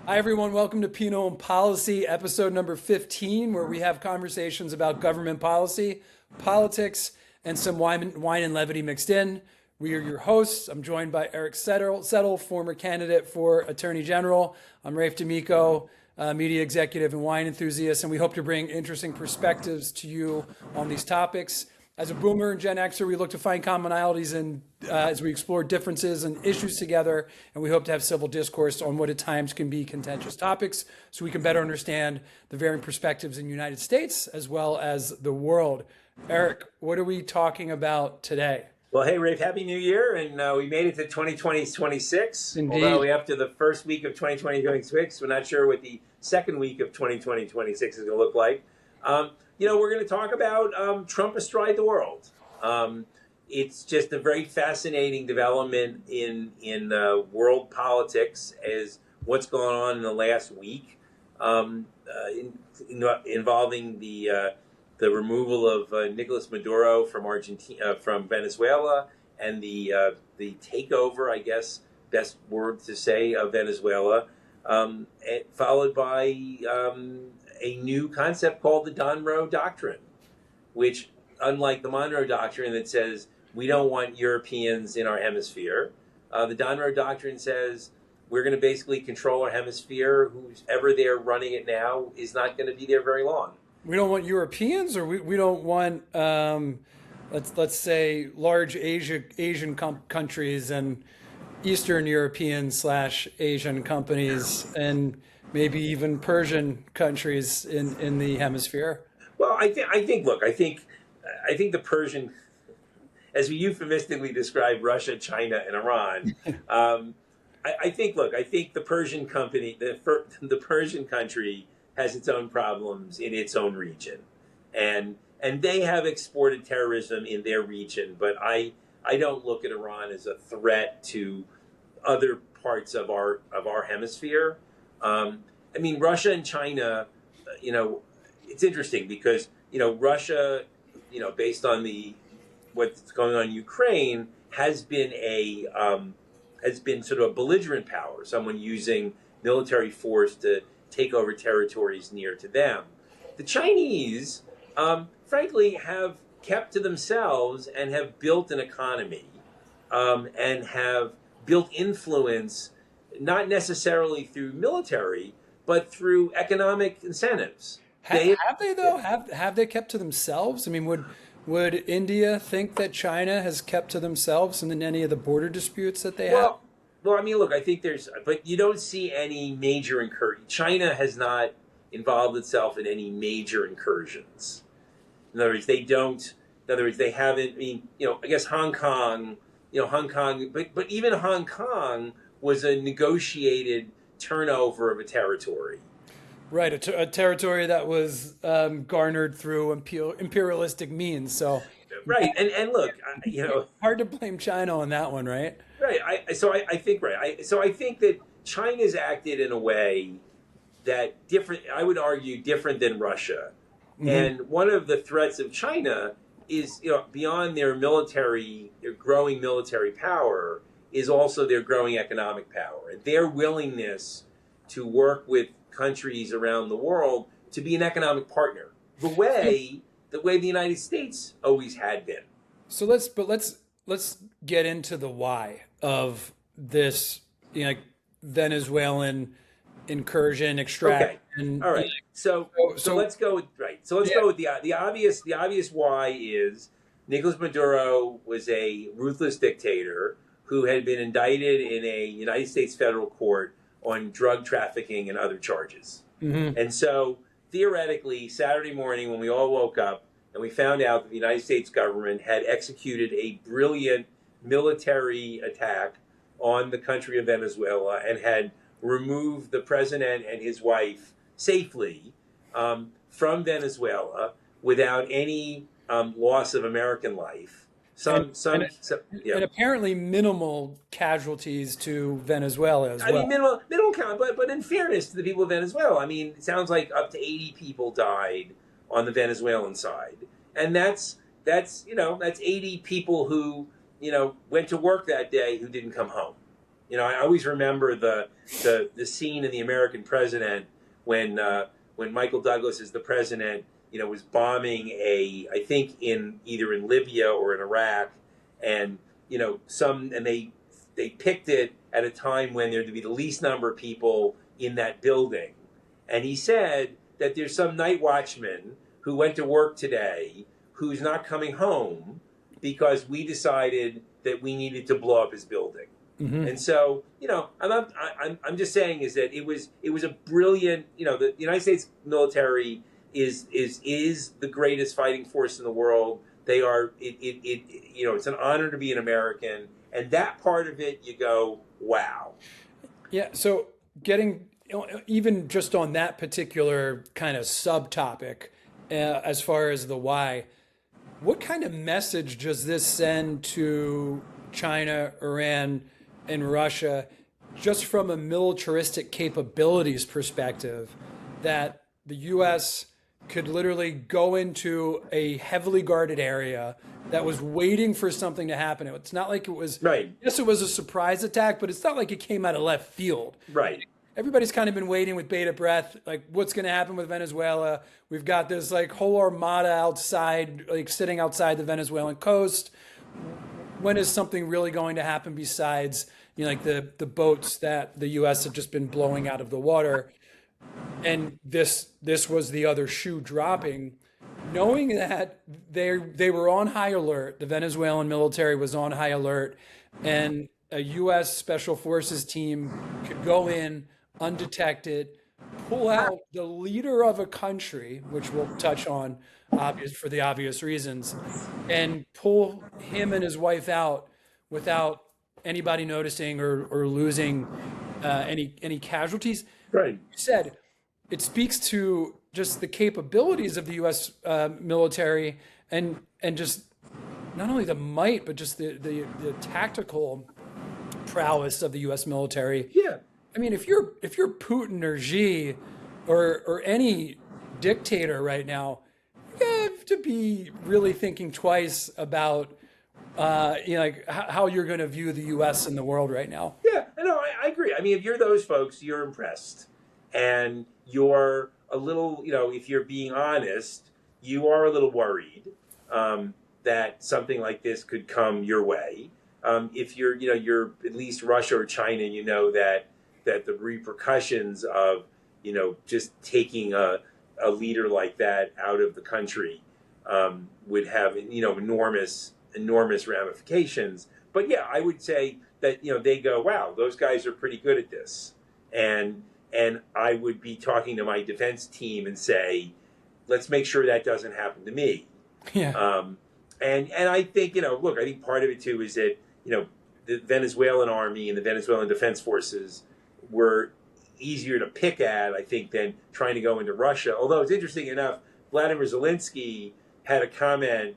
Hi, everyone. Welcome to Pinot and Policy, episode number 15, where we have conversations about government policy, politics, and some wine and levity mixed in. We are your hosts. I'm joined by Eric Settle, former candidate for Attorney General. I'm Rafe D'Amico, media executive and wine enthusiast, and we hope to bring interesting perspectives to you on these topics. As a Boomer and Gen Xer, we look to find commonalities as we explore differences and issues together, and we hope to have civil discourse on what at times can be contentious topics so we can better understand the varying perspectives in the United States as well as the world. Eric, what are we talking about today? Well, hey, Rafe, Happy New Year, and we made it to 2026. Indeed. Although after the first week of 2026, we're not sure what the second week of 2026 is going to look like. We're going to talk about Trump astride the world. It's just a very fascinating development in world politics as what's going on in the last week, involving the removal of Nicolas Maduro from from Venezuela, and the takeover, I guess, best word to say, of Venezuela, followed by a new concept called the Monroe Doctrine, which, unlike the Monroe Doctrine that says we don't want Europeans in our hemisphere, the Monroe Doctrine says we're going to basically control our hemisphere. Who's ever there running it now is not going to be there very long. We don't want Europeans, or we don't want, let's say, large Asian countries and Eastern European / Asian companies, and maybe even Persian countries in the hemisphere. Well, I think the Persian, as we euphemistically describe Russia, China, and Iran, I think the Persian company, the Persian country has its own problems in its own region, and they have exported terrorism in their region. But I don't look at Iran as a threat to other parts of our hemisphere. Russia and China, it's interesting because, Russia, based on what's going on in Ukraine, has been sort of a belligerent power, someone using military force to take over territories near to them. The Chinese, frankly, have kept to themselves and have built an economy, and have built influence, not necessarily through military, but through economic incentives. Have they though? Have they kept to themselves? I mean, would India think that China has kept to themselves in any of the border disputes that they have? Well, look, I think but you don't see any major incursion. China has not involved itself in any major incursions. In other words, they don't. In other words, they haven't. I guess Hong Kong. But even Hong Kong was a negotiated turnover of a territory. Right, a territory that was garnered through imperialistic means. So, right, and look, hard to blame China on that one, right? Right. I think that China's acted in a way that I would argue, different than Russia. Mm-hmm. And one of the threats of China is, beyond their growing military power, is also their growing economic power and their willingness to work with countries around the world to be an economic partner, the way the United States always had been. So let's get into the why of this, Venezuelan incursion, extraction. Okay. All right. So let's go with go with the obvious why is Nicolas Maduro was a ruthless dictator who had been indicted in a United States federal court on drug trafficking and other charges. Mm-hmm. And so theoretically, Saturday morning when we all woke up and we found out that the United States government had executed a brilliant military attack on the country of Venezuela and had removed the president and his wife safely from Venezuela without any loss of American life. And apparently minimal casualties to Venezuela as well. Minimal count, but in fairness to the people of Venezuela, it sounds like up to 80 people died on the Venezuelan side, and that's 80 people who went to work that day who didn't come home. I always remember the scene in The American President when Michael Douglas is the president, was bombing I think either in Libya or in Iraq, and they picked it at a time when there'd be the least number of people in that building, and he said that there's some night watchman who went to work today who's not coming home because we decided that we needed to blow up his building. Mm-hmm. And so, I'm just saying is that it was a brilliant, the United States military is the greatest fighting force in the world. They are, it's an honor to be an American, and that part of it, you go, wow. Yeah. So getting, even just on that particular kind of subtopic, as far as the why, what kind of message does this send to China, Iran, and Russia, just from a militaristic capabilities perspective, that the U.S. could literally go into a heavily guarded area that was waiting for something to happen? It's not like it was, right. Yes, it was a surprise attack, but it's not like it came out of left field. Right. Everybody's kind of been waiting with bated breath, like what's going to happen with Venezuela. We've got this like whole armada outside, like sitting outside the Venezuelan coast. When is something really going to happen besides, like the boats that the U.S. have just been blowing out of the water? And this was the other shoe dropping, knowing that they were on high alert. The Venezuelan military was on high alert, and a U.S. Special Forces team could go in undetected, pull out the leader of a country, which we'll touch on for the obvious reasons, and pull him and his wife out without anybody noticing or losing any casualties. Right. You said it speaks to just the capabilities of the U.S. Military and just not only the might, but just the tactical prowess of the U.S. military. Yeah. I mean, if you're Putin or Xi or any dictator right now, you have to be really thinking twice about like how you're going to view the U.S. in the world right now. Yeah, no, I agree. I mean, if you're those folks, you're impressed, and you're a little, if you're being honest, you are a little worried that something like this could come your way. If you're at least Russia or China, that the repercussions of, just taking a leader like that out of the country would have, enormous ramifications. But yeah, I would say that, they go, wow, those guys are pretty good at this. And I would be talking to my defense team and say, let's make sure that doesn't happen to me. Yeah. And I think, look, I think part of it too is that, the Venezuelan army and the Venezuelan defense forces were easier to pick at, I think, than trying to go into Russia. Although it's interesting enough, Vladimir Zelensky had a comment.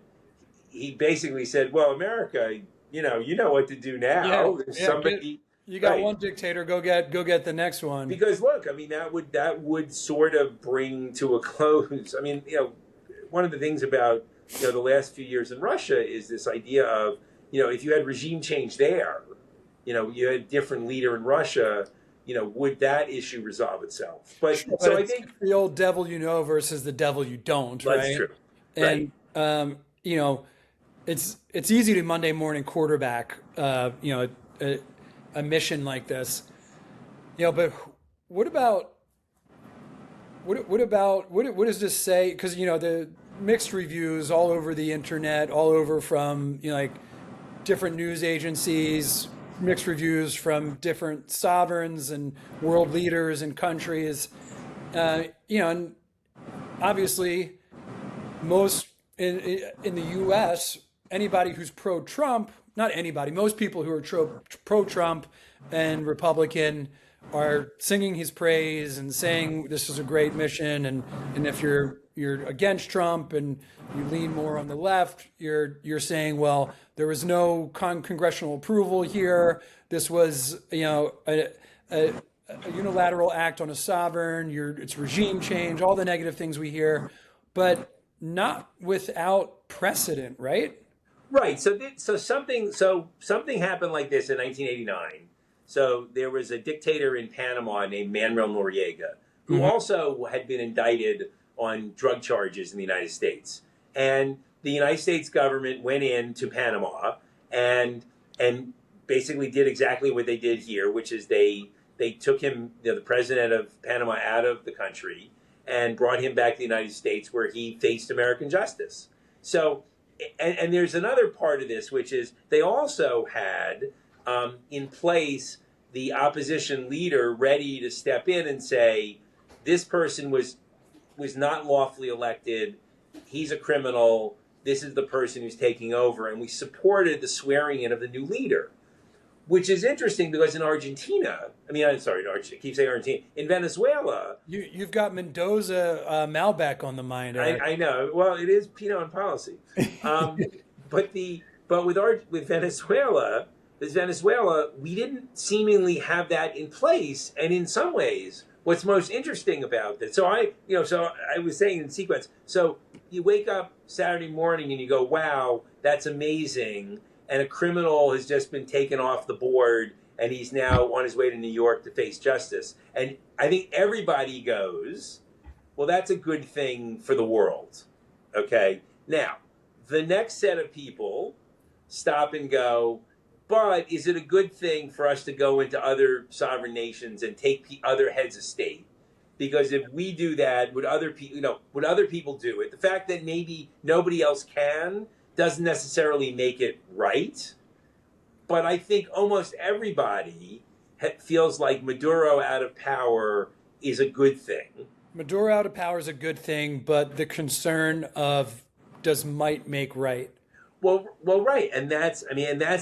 He basically said, well, America, you know what to do now. Yeah, somebody, you got right. One dictator, go get the next one. Because look, I mean, that would sort of bring to a close. I mean, one of the things about, the last few years in Russia is this idea of, if you had regime change there, you had a different leader in Russia, would that issue resolve itself? But so I think the old devil you know versus the devil you don't, right? That's true. And right. It's easy to Monday morning quarterback a mission like this. But what does this say? Because the mixed reviews all over the internet, all over from like different news agencies, mixed reviews from different sovereigns and world leaders and countries. And obviously, most in the U.S., anybody who's pro-Trump, not anybody, most people who are pro-Trump and Republican are singing his praise and saying this is a great mission, and if you're against Trump and you lean more on the left, you're saying, well, there was no congressional approval here. This was a unilateral act on a sovereign. It's regime change, all the negative things we hear, but not without precedent, right? Right. So something happened like this in 1989 So there was a dictator in Panama named Manuel Noriega, who also had been indicted on drug charges in the United States. And the United States government went into Panama and basically did exactly what they did here, which is they took him, the president of Panama, out of the country and brought him back to the United States, where he faced American justice. So, and there's another part of this, which is they also had in place the opposition leader ready to step in and say, this person was not lawfully elected. He's a criminal. This is the person who's taking over. And we supported the swearing in of the new leader, which is interesting because in Argentina, I'm sorry, I keep saying Argentina. In Venezuela, you've got Mendoza Malbec on the mind. Right? I know. Well, it is Pinot and Policy, but with Venezuela, we didn't seemingly have that in place, and in some ways, what's most interesting about this. So I was saying in sequence. So you wake up Saturday morning and you go, "Wow, that's amazing." And a criminal has just been taken off the board, and he's now on his way to New York to face justice. And I think everybody goes, well, that's a good thing for the world. Okay? Now, the next set of people stop and go, but is it a good thing for us to go into other sovereign nations and take other heads of state? Because if we do that, would other people do it? The fact that maybe nobody else can doesn't necessarily make it right, but I think almost everybody feels like Maduro out of power is a good thing. Maduro out of power is a good thing, but the concern of does might make right? Well, right, and that's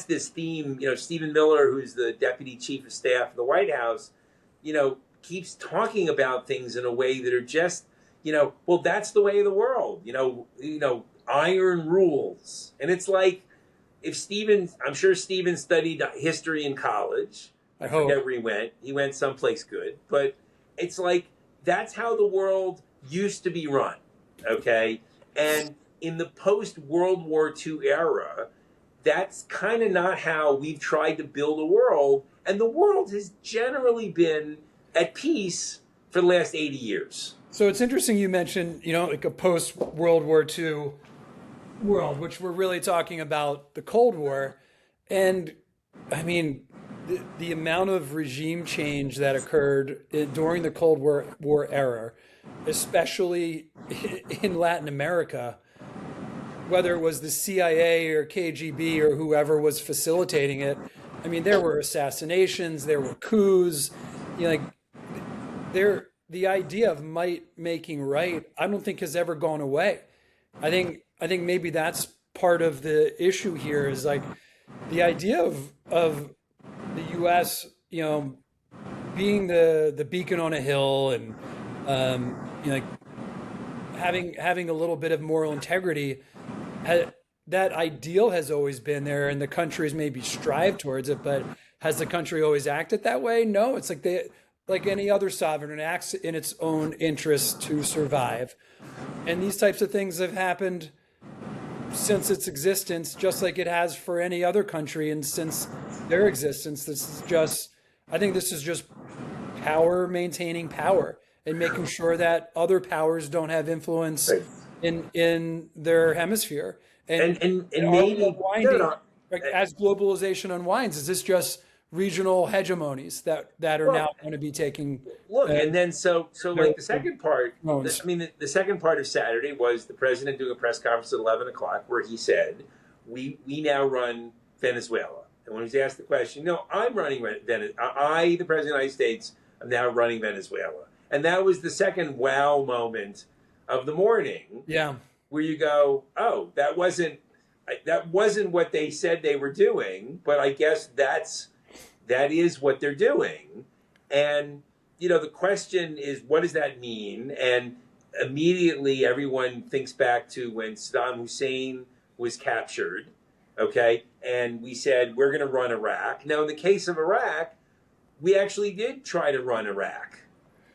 this theme. Stephen Miller, who's the deputy chief of staff of the White House, keeps talking about things in a way that are just, well, that's the way of the world. Iron rules. And it's like, I'm sure Stephen studied history in college. I hope. Wherever he went. He went someplace good. But it's like, that's how the world used to be run. Okay? And in the post-World War II era, that's kind of not how we've tried to build a world. And the world has generally been at peace for the last 80 years. So it's interesting you mentioned, like a post-World War II world, which we're really talking about the Cold War. And the amount of regime change that occurred during the Cold War era, especially in Latin America, whether it was the CIA or KGB or whoever was facilitating it, there were assassinations, there were coups, the idea of might making right, I don't think has ever gone away. I think maybe that's part of the issue here is like the idea of the U.S. being the beacon on a hill and having a little bit of moral integrity. That ideal has always been there, and the countries maybe strive towards it. But has the country always acted that way? No, it's like any other sovereign, it acts in its own interest to survive. And these types of things have happened since its existence, just like it has for any other country. And since their existence, I think this is just power maintaining power and making sure that other powers don't have influence in their hemisphere. And maybe as globalization unwinds, is this just regional hegemonies that are now going to be taking and then so like the second part, the second part of Saturday was the president doing a press conference at 11 o'clock where he said we now run Venezuela. And when he was asked the question, no, I'm running Venezuela. I, the president of the United States, am now running Venezuela. And that was the second wow moment of the morning. Yeah. Where you go, oh, that wasn't what they said they were doing, but I guess that is what they're doing. And, the question is, what does that mean? And immediately everyone thinks back to when Saddam Hussein was captured, okay? And we said, we're going to run Iraq. Now, in the case of Iraq, we actually did try to run Iraq.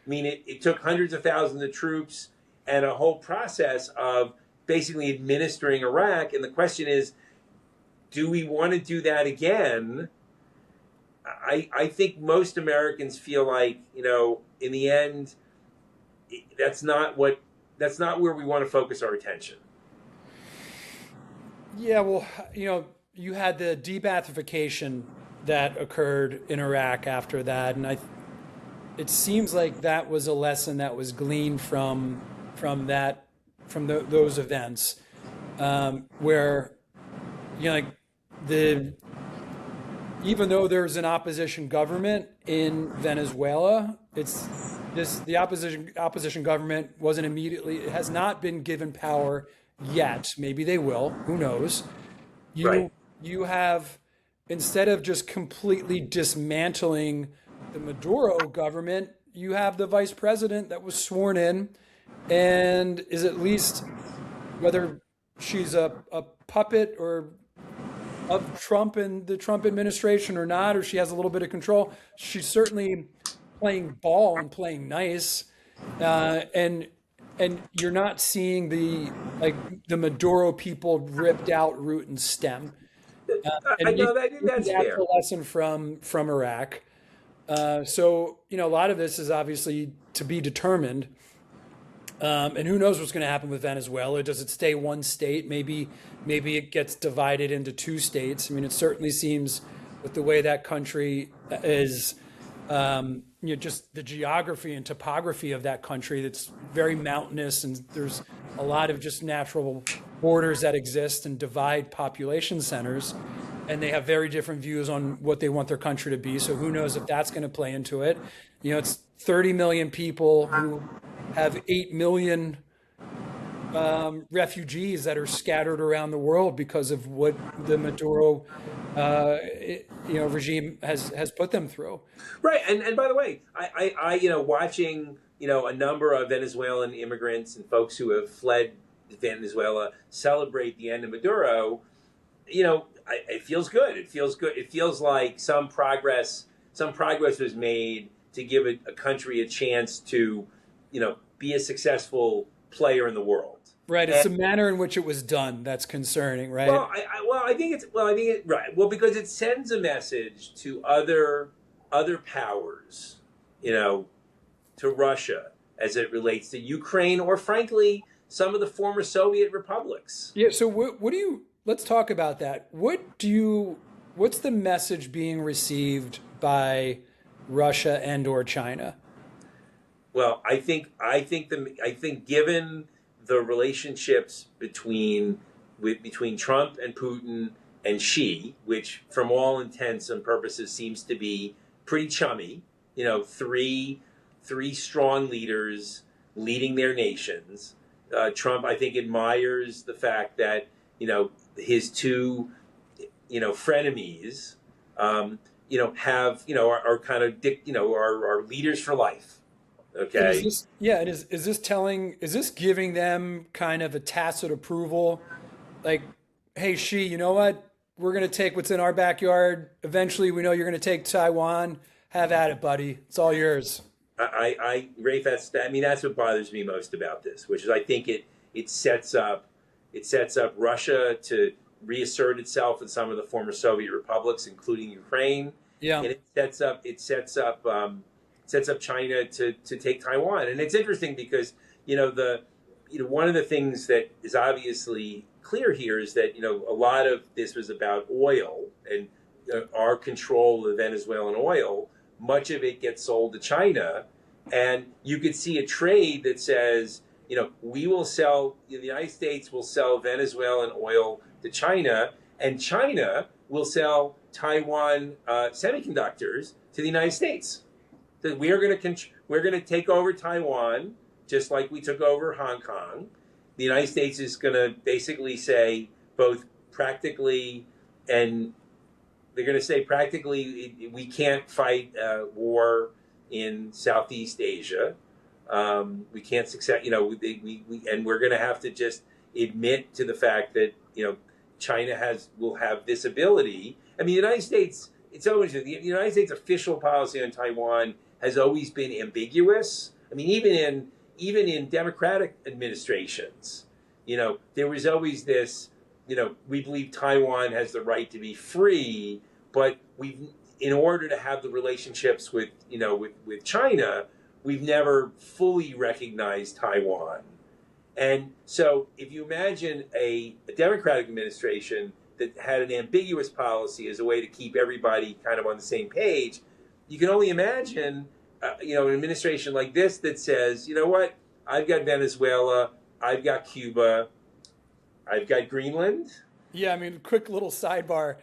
It took hundreds of thousands of troops and a whole process of basically administering Iraq. And the question is, do we want to do that again I think most Americans feel like, in the end, that's not where we want to focus our attention. Yeah, well, you had the debathification that occurred in Iraq after that, and it seems like that was a lesson that was gleaned from those events, where like the even though there's an opposition government in Venezuela, the opposition government wasn't immediately, it has not been given power yet. Maybe they will, who knows. Right. You have, instead of just completely dismantling the Maduro government, you have the vice president that was sworn in and is at least, whether she's a puppet or of Trump and the Trump administration or not, or she has a little bit of control, she's certainly playing ball and playing nice. And you're not seeing the Maduro people ripped out root and stem. I know that's fair. A lesson from Iraq. So a lot of this is obviously to be determined. And who knows what's going to happen with Venezuela? Does it stay one state? Maybe it gets divided into two states. I mean, it certainly seems with the way that country is, just the geography and topography of that country, that's very mountainous, and there's a lot of just natural borders that exist and divide population centers. And they have very different views on what they want their country to be. So who knows if that's going to play into it? It's 30 million people who have 8 million refugees that are scattered around the world because of what the Maduro regime has put them through. Right. And by the way, I watching a number of Venezuelan immigrants and folks who have fled Venezuela celebrate the end of Maduro, it feels good. It feels good. It feels like some progress was made to give a country a chance to be a successful player in the world. Right. It's the manner in which it was done that's concerning, right? I think it's right. Well, because it sends a message to other powers, to Russia as it relates to Ukraine, or frankly, some of the former Soviet republics. Yeah. So let's talk about that. What's the message being received by Russia and or China? Well, I think given the relationships between Trump and Putin and Xi, which from all intents and purposes seems to be pretty chummy, three strong leaders leading their nations. Trump, I think, admires the fact that his two frenemies have are kind of are leaders for life. Okay. Is this giving them kind of a tacit approval? Like, hey, Xi, you know what? We're going to take what's in our backyard. Eventually, we know you're going to take Taiwan. Have at it, buddy. It's all yours. Rafe, that's what bothers me most about this, which is I think it sets up Russia to reassert itself in some of the former Soviet republics, including Ukraine. Yeah. And it sets up China to take Taiwan. And it's interesting because one of the things that is obviously clear here is that a lot of this was about oil and our control of Venezuelan oil. Much of it gets sold to China, and you could see a trade that says we will sell, the United States will sell Venezuelan oil to China, and China will sell Taiwan semiconductors to the United States. That we're going to take over Taiwan just like we took over Hong Kong. The United States is going to basically say both practically and they're going to say practically we can't fight war in Southeast Asia. We can't success. And we're going to have to just admit to the fact that China will have this ability. I mean, the United States. It's always the United States' official policy on Taiwan has always been ambiguous. I mean, even in Democratic administrations, there was always this. We believe Taiwan has the right to be free, but in order to have the relationships with with China, we've never fully recognized Taiwan. And so if you imagine a Democratic administration that had an ambiguous policy as a way to keep everybody kind of on the same page, you can only imagine an administration like this that says, you know what, I've got Venezuela, I've got Cuba, I've got Greenland. Yeah, I mean, quick little sidebar.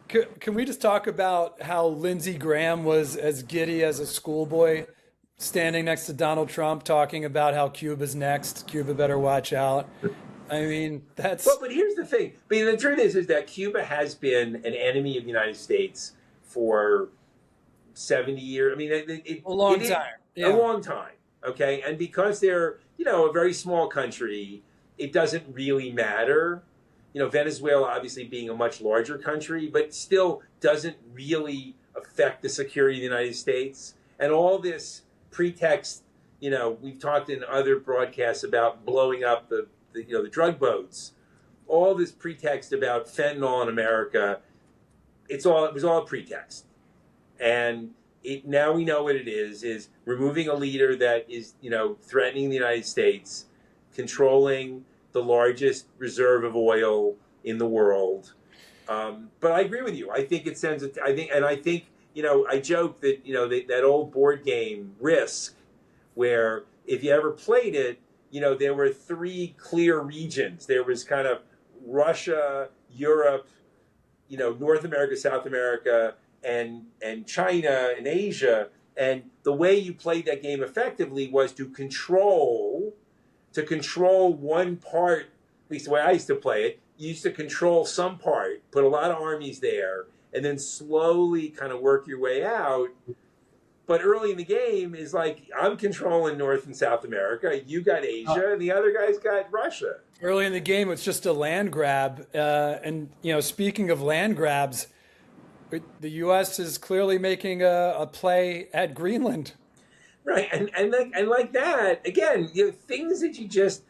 Can we just talk about how Lindsey Graham was as giddy as a schoolboy standing next to Donald Trump talking about how Cuba's next? Cuba better watch out. I mean, that's... But here's the thing. I mean, the truth is that Cuba has been an enemy of the United States for 70 years. I mean, a long time. Yeah. A long time, okay? And because they're, a very small country, it doesn't really matter. Venezuela obviously being a much larger country, but still doesn't really affect the security of the United States. And all this pretext, we've talked in other broadcasts about blowing up the drug boats. All this pretext about fentanyl in America, it was all a pretext. And now we know what it is removing a leader that is, threatening the United States, controlling the largest reserve of oil in the world. But I agree with you. I think it sends. I think I joke that that old board game Risk, where if you ever played it, there were three clear regions. There was kind of Russia, Europe, North America, South America, and China and Asia. And the way you played that game effectively was to control one part, at least the way I used to play it. You used to control some part, put a lot of armies there, and then slowly kind of work your way out. But early in the game is like, I'm controlling North and South America, you got Asia, and the other guy's got Russia. Early in the game, it's just a land grab. And speaking of land grabs, the U.S. is clearly making a play at Greenland. Right, and like that, again, things that you just,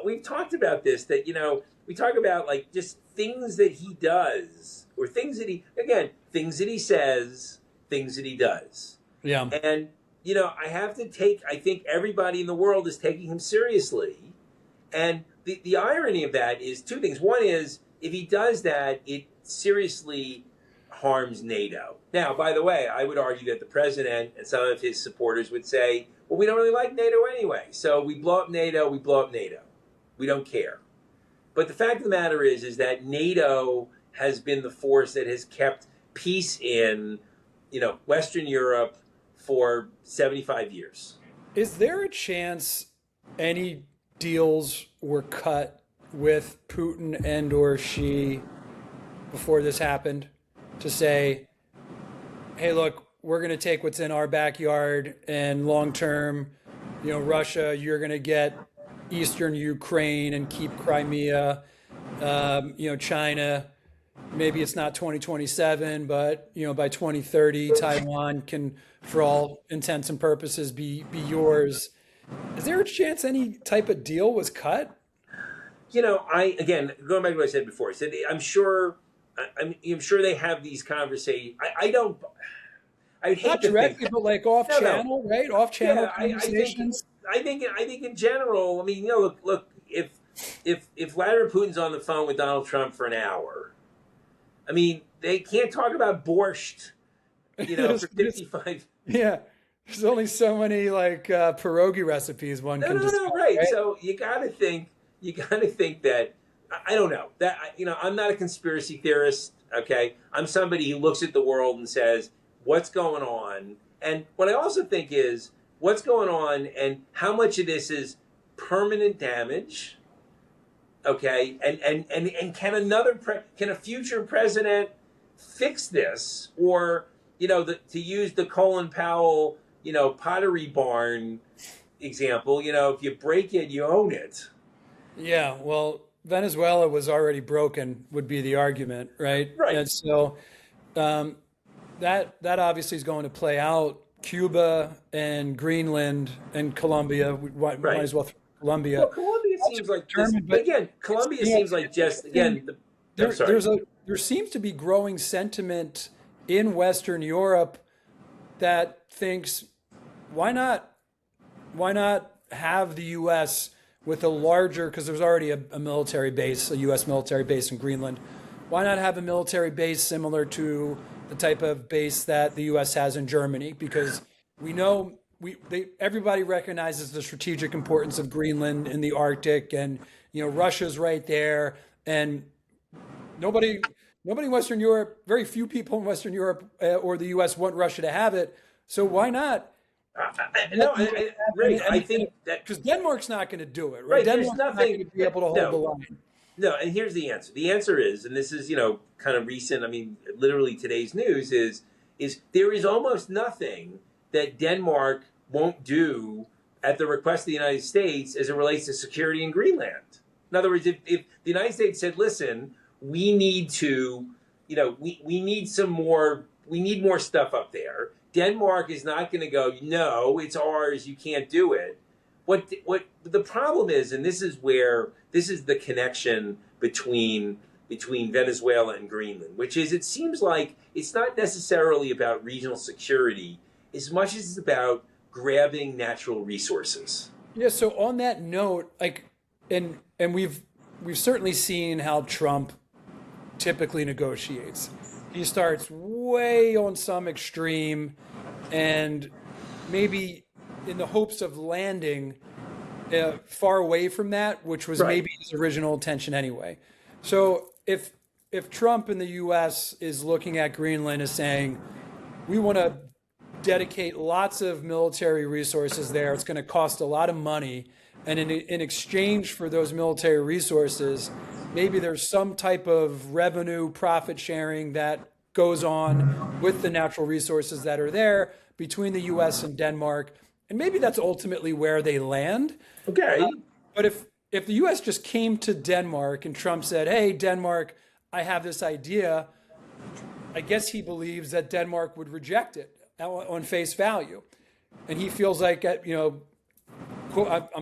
we've talked about this, that, we talk about like just things that he does, or things that things that he says, things that he does. Yeah. And, I think everybody in the world is taking him seriously. And the irony of that is two things. One is, if he does that, it seriously harms NATO. Now, by the way, I would argue that the president and some of his supporters would say, well, we don't really like NATO anyway. So we blow up NATO, we blow up NATO. We don't care. But the fact of the matter is that NATO has been the force that has kept peace in, Western Europe for 75 years. Is there a chance any deals were cut with Putin and or Xi before this happened to say, hey, look, we're going to take what's in our backyard, and long term, Russia, you're going to get Eastern Ukraine and keep Crimea, China, maybe it's not 2027, but, by 2030, Taiwan can, for all intents and purposes, be yours. Is there a chance any type of deal was cut? Again, going back to what I said before, I said, I'm sure they have these conversations. I would hate not to directly, think, but like off channel, right? Off channel conversations. I think in general, I mean, look, if Vladimir Putin's on the phone with Donald Trump for an hour, I mean, they can't talk about borscht, for 55. Yeah. There's only so many like pierogi recipes one can discuss. No, right. So you got to think that, I don't know, that, I'm not a conspiracy theorist, okay? I'm somebody who looks at the world and says, what's going on? And what I also think is, what's going on and how much of this is permanent damage, okay? And can a future president fix this? Or, to use the Colin Powell, Pottery Barn example, if you break it, you own it. Yeah, well, Venezuela was already broken, would be the argument, right? Right. And so that obviously is going to play out. Cuba and Greenland and Colombia, we might as well throw Colombia. Well, Colombia seems like this, but again, Colombia seems like just, again, I'm sorry. There seems to be growing sentiment in Western Europe that thinks, why not have the U.S. with a larger, because there's already a military base, a U.S. military base in Greenland. Why not have a military base similar to the type of base that the U.S. has in Germany? Because we know everybody recognizes the strategic importance of Greenland in the Arctic, and Russia's right there, and nobody in Western Europe, very few people in Western Europe or the U.S. want Russia to have it. So why not? I think that because Denmark's not going to do it, right? right. Denmark's There's nothing not going to be able to hold the line. No, and here's the answer. The answer is, and this is kind of recent. I mean, literally today's news is there is almost nothing that Denmark won't do at the request of the United States as it relates to security in Greenland. In other words, if the United States said, "Listen, we need to, we need some more, we need more stuff up there," Denmark is not going to go, "No, it's ours. You can't do it." What the problem is, and this is the connection between Venezuela and Greenland, which is it seems like it's not necessarily about regional security as much as it's about grabbing natural resources. Yeah. So on that note, and we've certainly seen how Trump typically negotiates. He starts way on some extreme, and maybe in the hopes of landing far away from that, which was maybe his original intention anyway. So if Trump in the U.S. is looking at Greenland as saying, we want to dedicate lots of military resources there, it's going to cost a lot of money, and in exchange for those military resources, maybe there's some type of revenue profit sharing that goes on with the natural resources that are there between the U.S. and Denmark. And maybe that's ultimately where they land. Okay. But if the U.S. just came to Denmark and Trump said, "Hey, Denmark, I have this idea," I guess he believes that Denmark would reject it on face value. And he feels like, I'm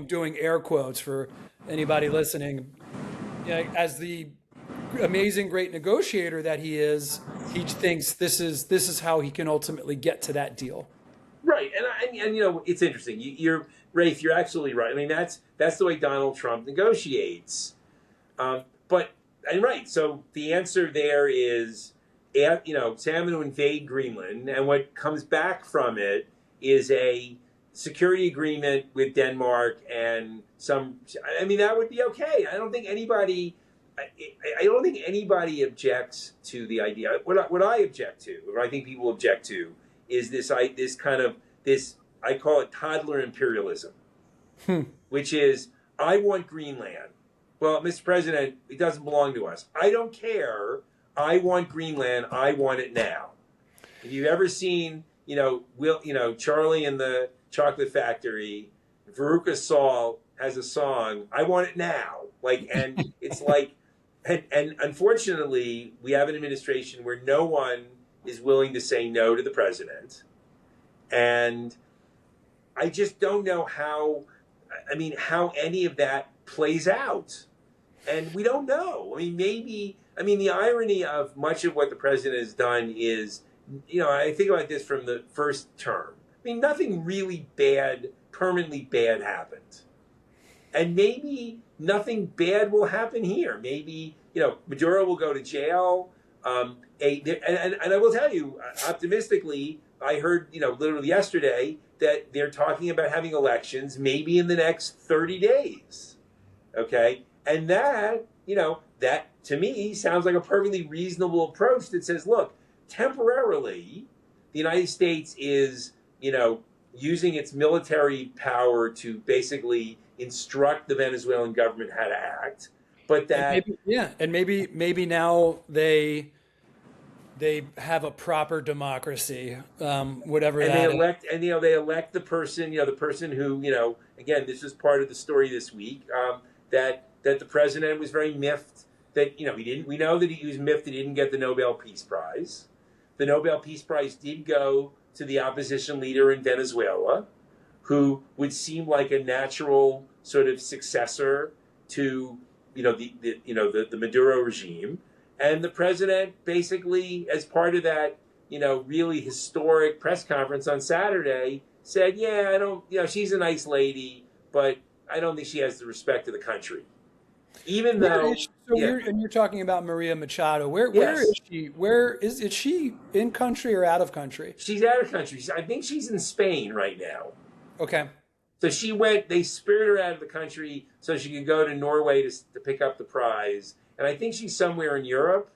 doing air quotes for anybody listening, as the amazing great negotiator that he is, he thinks this is how he can ultimately get to that deal. Right, and it's interesting. You're Rafe. You're absolutely right. I mean, that's the way Donald Trump negotiates. So the answer there is, say I'm going to invade Greenland, and what comes back from it is a security agreement with Denmark and some. I mean, that would be okay. I don't think anybody objects to the idea. What I object to, what I think people object to, is this I call it toddler imperialism, which is, I want Greenland. Well, Mr. President, it doesn't belong to us. I don't care. I want Greenland. I want it now. If you've ever seen, Charlie and the Chocolate Factory, Veruca Salt has a song, "I Want It Now." And it's like, and unfortunately, we have an administration where no one is willing to say no to the president. And I just don't know how any of that plays out. And we don't know. The irony of much of what the president has done is, I think about this from the first term. Nothing really bad, permanently bad happened. And maybe nothing bad will happen here. Maybe, Maduro will go to jail. And I will tell you, optimistically, I heard, literally yesterday, that they're talking about having elections maybe in the next 30 days. Okay? And that to me sounds like a perfectly reasonable approach that says, look, temporarily, the United States is, using its military power to basically instruct the Venezuelan government how to act. But that maybe now they have a proper democracy, whatever and that they elect is. And they elect the person, the person who, again, this is part of the story this week, that the president was very miffed that we know that he was miffed that he didn't get the Nobel Peace Prize. The Nobel Peace Prize did go to the opposition leader in Venezuela, who would seem like a natural sort of successor to the Maduro regime. And the president basically, as part of that really historic press conference on Saturday, said, yeah, I don't, she's a nice lady, but I don't think she has the respect of the country. Even though, yeah, you're talking about Maria Machado. Where is yes, she? Where is she in country or out of country? she's out of country. I think she's in Spain right now. Okay. So they spirited her out of the country so she could go to Norway to pick up the prize. And I think she's somewhere in Europe.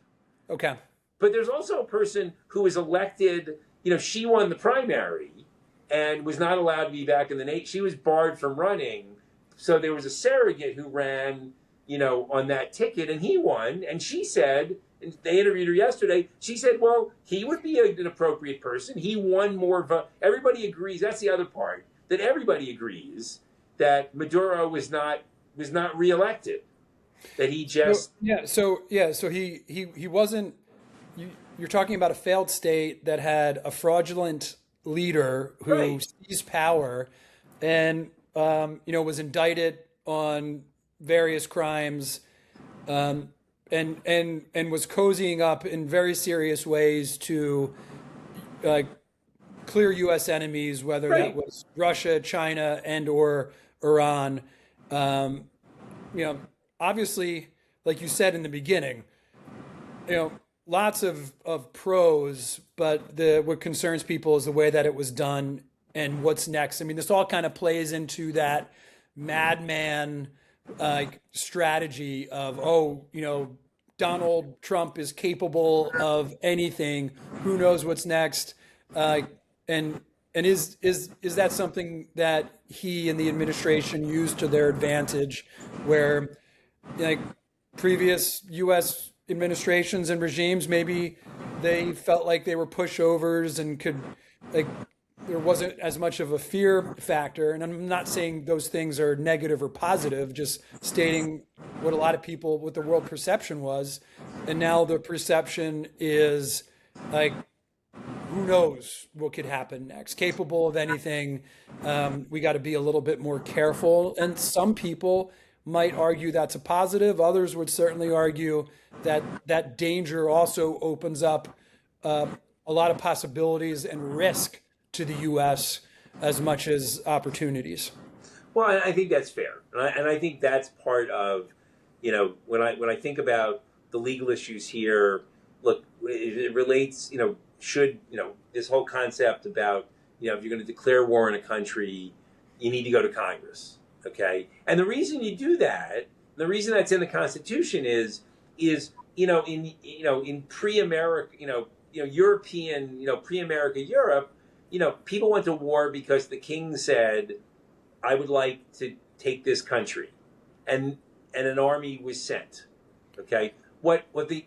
Okay. But there's also a person who was elected, she won the primary and was not allowed to be back in the nation. She was barred from running. So there was a surrogate who ran, on that ticket, and he won. And she said, and they interviewed her yesterday, she said, well, he would be an appropriate person. He won more votes. Everybody agrees. That's the other part, that everybody agrees that Maduro was not reelected. That he just so he wasn't. You're talking about a failed state that had a fraudulent leader who right. seized power, and was indicted on various crimes, and was cozying up in very serious ways to clear U.S. enemies, whether right. that was Russia, China, and or Iran. Obviously, like you said in the beginning, lots of pros, but what concerns people is the way that it was done and what's next. I mean, this all kind of plays into that madman strategy of, Donald Trump is capable of anything. Who knows what's next? And is that something that he and the administration used to their advantage, where previous U.S. administrations and regimes, maybe they felt like they were pushovers and could, there wasn't as much of a fear factor. And I'm not saying those things are negative or positive, just stating what a lot of people, what the world perception was. And now the perception is who knows what could happen next, capable of anything. We got to be a little bit more careful. And some people might argue that's a positive. Others would certainly argue that that danger also opens up a lot of possibilities and risk to the U.S. as much as opportunities. Well, I think that's fair, and I think that's part of, when I think about the legal issues here. Look, it relates, should this whole concept about if you're going to declare war on a country, you need to go to Congress, okay? And the reason you do that, the reason that's in the Constitution is in pre-America, European, pre-America Europe, people went to war because the king said, I would like to take this country, and an army was sent. Okay, what the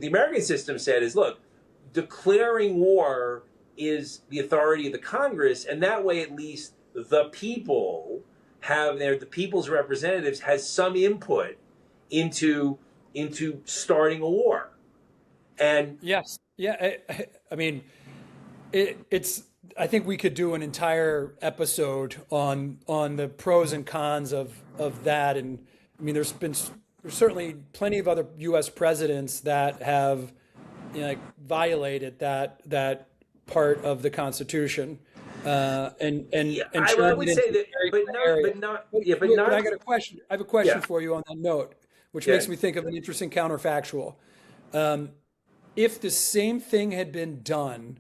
American system said is, look, declaring war is the authority of the Congress, and that way at least the people the people's representatives has some input into starting a war. And yes, yeah, I mean, it's. I think we could do an entire episode on the pros and cons of that. And I mean, there's certainly plenty of other U.S. presidents that have violated that part of the Constitution. I would say that, but I got a question. I have a question Yeah. for you on that note, which Yeah. makes me think of an interesting counterfactual. If the same thing had been done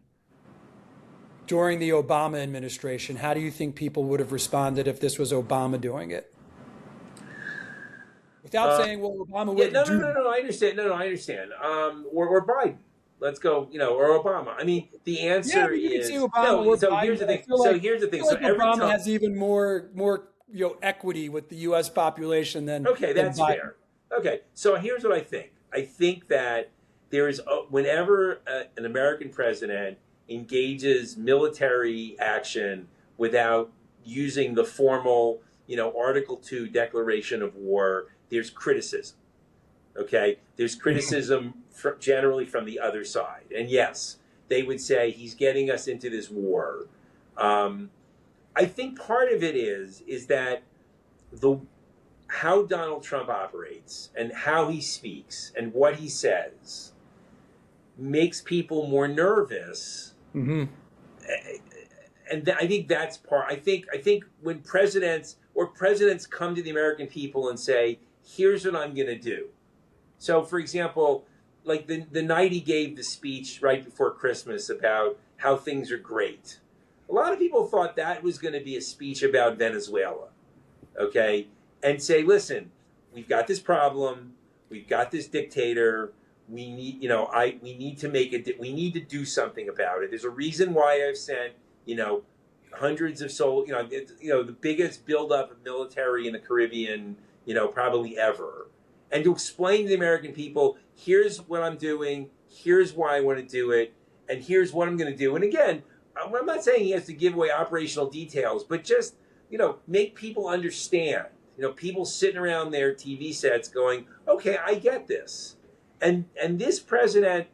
during the Obama administration, how do you think people would have responded if this was Obama doing it? Without saying, well, Obama wouldn't do that. No, I understand. No, I understand. Or Biden. Let's go, or Obama. I mean, the answer is say Obama or so Biden, here's the but I thing. feel So like- here's the thing. I feel So like every Obama time has even more equity with the U.S. population than Okay, than that's Biden. fair. Okay, so here's what I think. I think that there is whenever an American president engages military action without using the formal, Article 2 declaration of war, there's criticism. Okay, there's criticism generally from the other side, and yes, they would say he's getting us into this war. I think part of it is that how Donald Trump operates and how he speaks and what he says makes people more nervous. Mm-hmm. And I think that's part. I think when presidents come to the American people and say, "Here's what I'm going to do." So, for example, like the night he gave the speech right before Christmas about how things are great, a lot of people thought that was going to be a speech about Venezuela, okay, and say, "Listen, we've got this problem, we've got this dictator. We need, we need to we need to do something about it. There's a reason why I've sent." Hundreds of the biggest buildup of military in the Caribbean, probably ever. And to explain to the American people, here's what I'm doing, here's why I want to do it, and here's what I'm going to do. And again, I'm not saying he has to give away operational details, but just, make people understand. People sitting around their TV sets going, okay, I get this. And this president,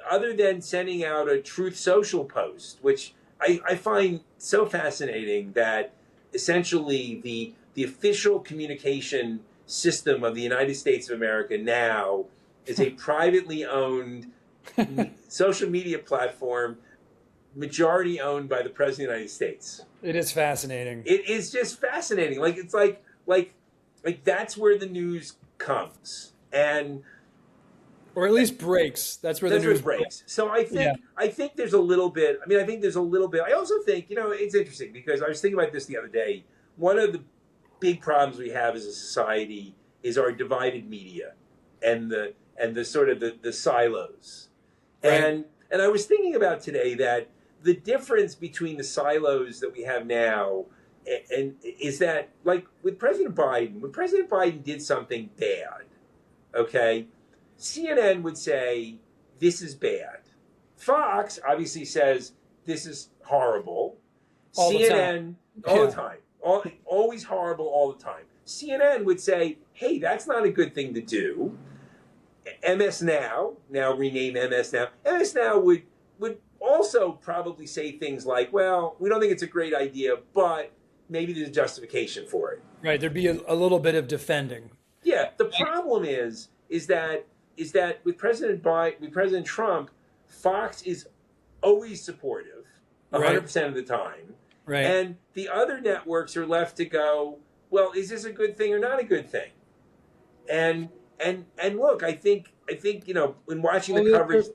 other than sending out a Truth Social post, which I find so fascinating, that essentially the official communication system of the United States of America now is a privately owned social media platform, majority owned by the President of the United States. It is fascinating. It is just fascinating. Like, it's like that's where the news comes. Or at least breaks. That's where the news breaks. So I think there's a little bit. I also think, it's interesting because I was thinking about this the other day. One of the big problems we have as a society is our divided media and the sort of the silos. Right. And I was thinking about today that the difference between the silos that we have now and is that, like, with President Biden, when President Biden did something bad, okay, CNN would say, this is bad. Fox obviously says, this is horrible. All CNN, all the time. Always horrible all the time. CNN would say, hey, that's not a good thing to do. MS Now rename MS Now. MS Now would also probably say things like, well, we don't think it's a great idea, but maybe there's a justification for it. Right, there'd be a little bit of defending. Yeah, the problem is that with President Trump, Fox is always supportive, 100% of the time. Right. And the other networks are left to go, well, is this a good thing or not a good thing? And look, I think when watching the coverage.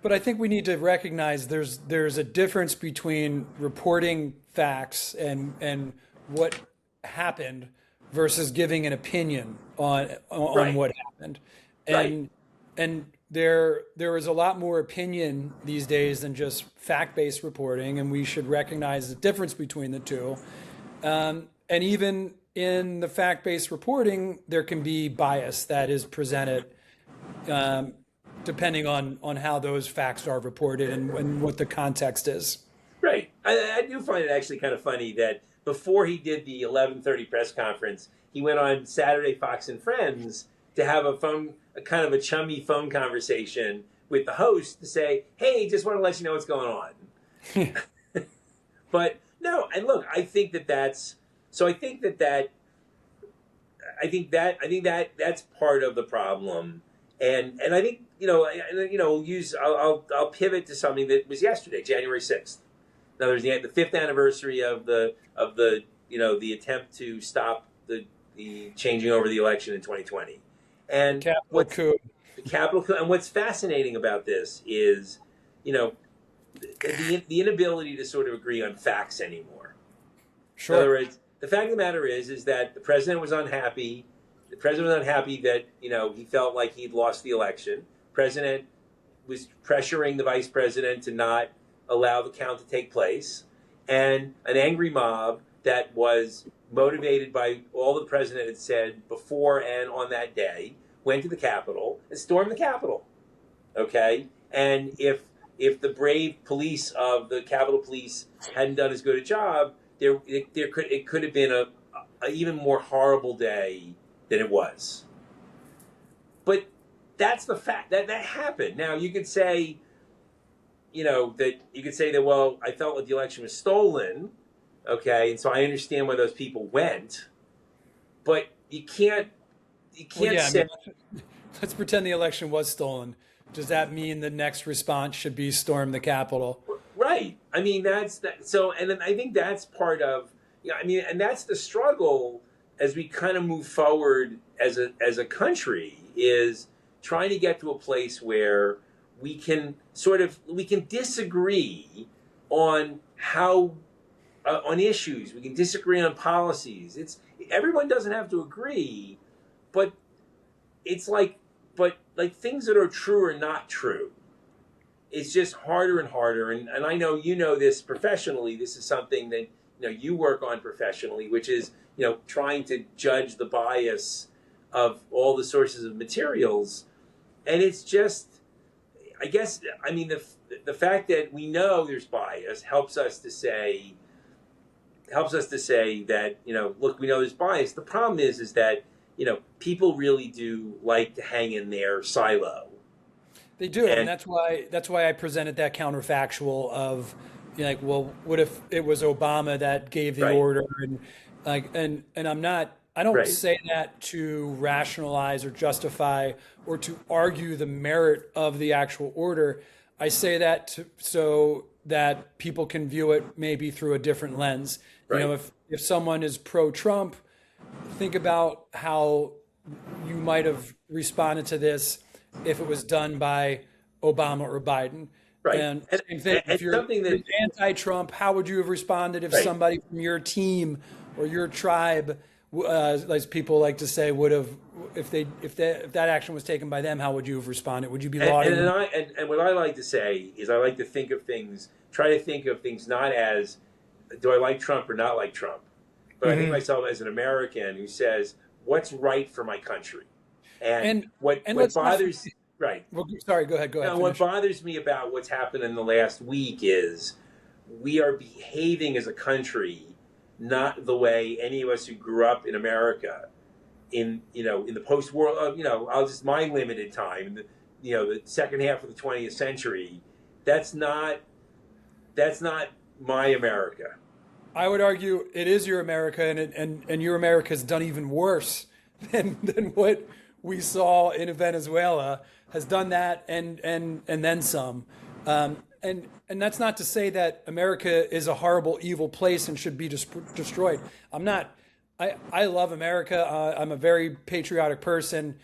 But I think we need to recognize there's a difference between reporting facts and what happened versus giving an opinion on what happened. And there is a lot more opinion these days than just fact-based reporting, and we should recognize the difference between the two. And even in the fact-based reporting, there can be bias that is presented depending on how those facts are reported and what the context is. Right. I do find it actually kind of funny that before he did the 11:30 press conference, he went on Saturday Fox and Friends to have a kind of a chummy phone conversation with the host to say, hey, just want to let you know what's going on. But no, and look, I think that's part of the problem. And I think, I'll pivot to something that was yesterday, January 6th. In other words, the 5th anniversary of the attempt to stop the changing over the election in 2020. And Capitol coup. The Capitol coup. And what's fascinating about this is, the inability to sort of agree on facts anymore. Sure. In other words, the fact of the matter is that the president was unhappy. The president was unhappy that, he felt like he'd lost the election. The president was pressuring the vice president to not allow the count to take place. And an angry mob that was motivated by all the president had said before and on that day went to the Capitol and stormed the Capitol. Okay? And if the brave police of the Capitol Police hadn't done as good a job, it could have been a even more horrible day than it was. But that's the fact that happened. Now you could say, that well, I felt like the election was stolen, okay, and so I understand why those people went, but you can't say. Let's pretend the election was stolen does that mean the next response should be storm the Capitol? Right. I mean, that's that. So, and then I think that's part of, I mean, and that's the struggle as we kind of move forward as a country, is trying to get to a place where we can disagree on how on issues. We can disagree on policies. Everyone doesn't have to agree, but it's like things that are true or not true. It's just harder and harder. And I know you know this professionally. This is something that you work on professionally, which is trying to judge the bias of all the sources of materials. And it's just, I guess, I mean, the fact that we know there's bias helps us to say that, look, we know there's bias. The problem is that, people really do like to hang in their silo. They do, and that's why I presented that counterfactual of, well, what if it was Obama that gave the order, and I don't say that to rationalize or justify or to argue the merit of the actual order. I say that so that people can view it maybe through a different lens. Right. If someone is pro-Trump, think about how you might have responded to this if it was done by Obama or Biden. Right. And same thing, if you're anti-Trump, how would you have responded if somebody from your team or your tribe, as people like to say, would have, if that action was taken by them, how would you have responded? Would you be lauding? And what I like to say is I like to try to think of things not as, do I like Trump or not like Trump? But I think myself as an American who says, what's right for my country? And what bothers... Right. Well, sorry, go ahead. Now, what bothers me about what's happened in the last week is we are behaving as a country not the way any of us who grew up in America in the post-war, I'll just my limited time, the second half of the 20th century. That's not my America. I would argue it is your America, and your America has done even worse than what we saw in Venezuela. Has done that and then some, and that's not to say that America is a horrible, evil place and should be destroyed. I'm not. I love America. I'm a very patriotic person.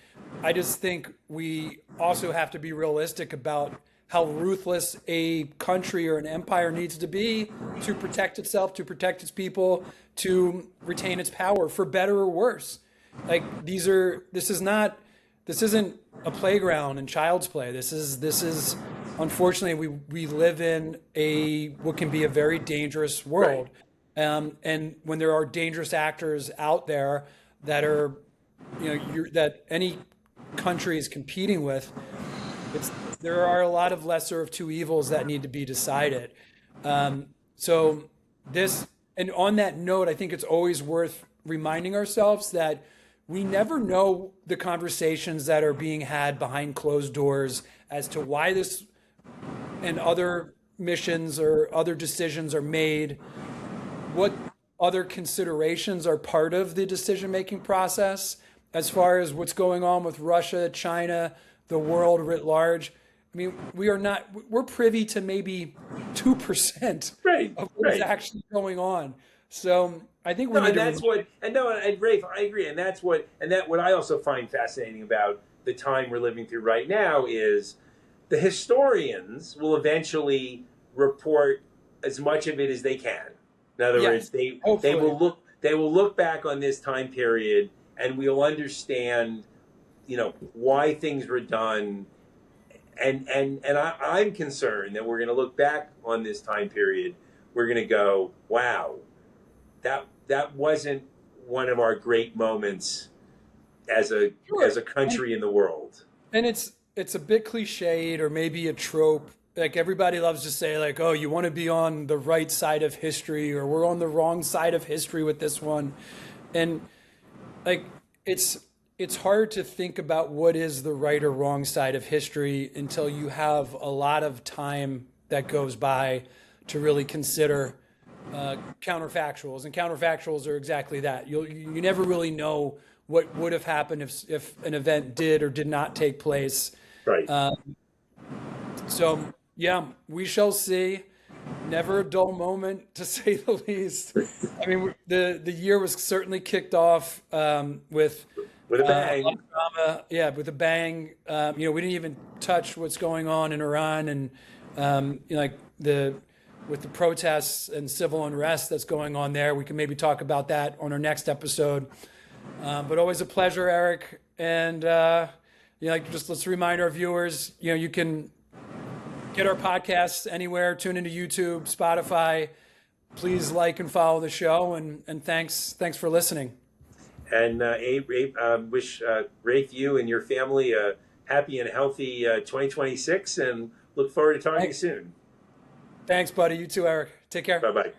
I just think we also have to be realistic about how ruthless a country or an empire needs to be to protect itself, to protect its people, to retain its power, for better or worse. Like this isn't a playground and child's play. This is unfortunately we live in what can be a very dangerous world. Right. And when there are dangerous actors out there that are that any country is competing with, there are a lot of lesser of two evils that need to be decided. So this, and on that note, I think it's always worth reminding ourselves that we never know the conversations that are being had behind closed doors as to why this and other missions or other decisions are made, what other considerations are part of the decision-making process as far as what's going on with Russia, China, the world writ large. I mean, we're privy to maybe 2% of what's actually going on. So I think we need to. And Rafe, I agree, and what I also find fascinating about the time we're living through right now is the historians will eventually report as much of it as they can. In other words, they will look back on this time period and we'll understand, why things were done. And I'm concerned that we're going to look back on this time period. We're going to go, wow, that wasn't one of our great moments as a country in the world. And it's a bit cliched or maybe a trope. Like everybody loves to say, like, oh, you want to be on the right side of history, or we're on the wrong side of history with this one. And like it's hard to think about what is the right or wrong side of history until you have a lot of time that goes by to really consider counterfactuals. And counterfactuals are exactly that. You never really know what would have happened if an event did or did not take place. Right. So yeah, we shall see. Never a dull moment, to say the least. I mean, the year was certainly kicked off with With a a lot bang. of drama. Yeah, with a bang. We didn't even touch what's going on in Iran, and like with the protests and civil unrest that's going on there. We can maybe talk about that on our next episode. But always a pleasure, Eric. And just let's remind our viewers, you can get our podcasts anywhere, tune into YouTube, Spotify. Please like and follow the show, and thanks for listening. And Rafe, wish Rafe, you and your family a happy and healthy 2026, and look forward to talking to you soon. Thanks, buddy. You too, Eric. Take care. Bye-bye.